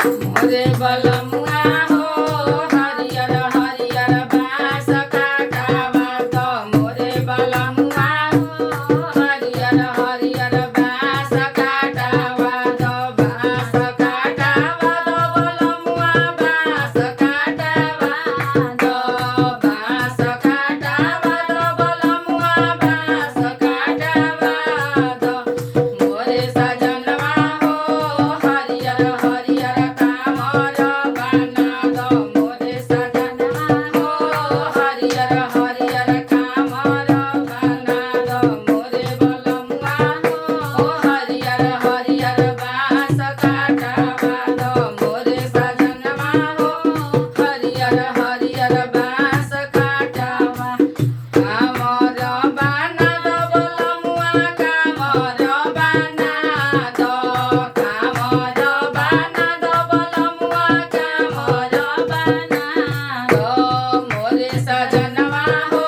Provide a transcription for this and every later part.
मोरे बलमुआ हो हरियर हरियर बाँस काटावा त मोरे बलमुआ हो हरियर हरियर बाँस काटावा त बाँस काटावा त बलमुआ बाँस काटावा त बाँस काटावा त बलमुआ बाँस काटावा त मोरे सजनवा हो हरियर हरियर कामर बना द मोरे सजनवा हो हरियर हरियर कामर बना द मोरे बलमुआ हो हरियर हरियर बाँस काटावा द मोरे सजनवा हो हरियर हरियर बाँस काटावा कामर बना द बलमुआ कामर बना द कामर बना द बलमुआ कामर बना द मोरे सजनवा हो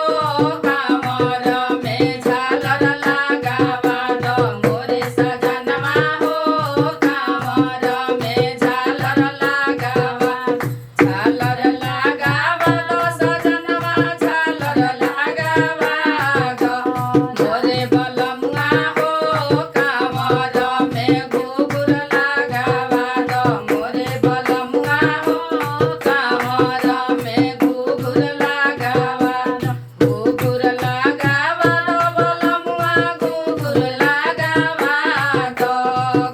कामर में झालर लगावा द मोरे सजनवा हो कामर में झालर लगावा झालर लगावा द सजनवा झालर लगावा द मोरे बलमुआ हो कामर में घुघुर लगावा द मोरे बलमुआ हो कामर में घुघुर लगावा द घुघुर लगावा द बलमुआ घुघुर लगावा द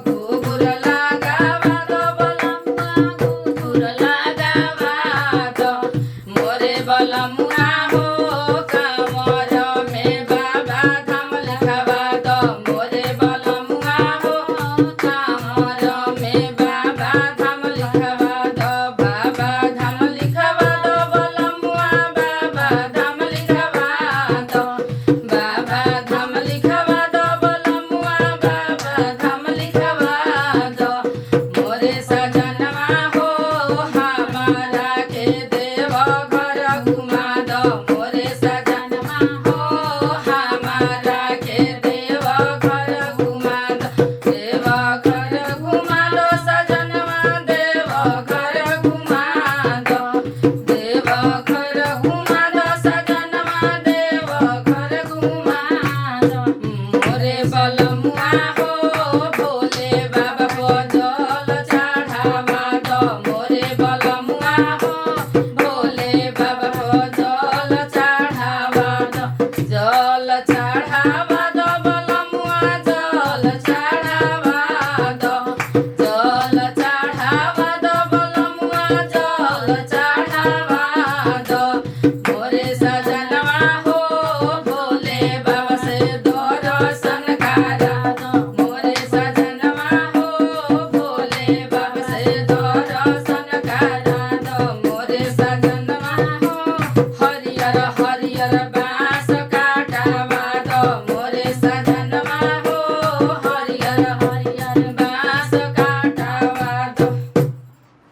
घुघुर लगावा द बलमुआ घुघुर लगावा द मोरे बलमुआ हो कामर में बाबा धाम लिखवा द मोरे बलमुआ हो कामर में बाबा धाम लिखवा द बाबा धाम लिखवा द बलमुआ बाबा धाम लिखवा द बाबा धाम लिखवा द बलमुआ बाबा धाम लिखवा द मोरे सजनवा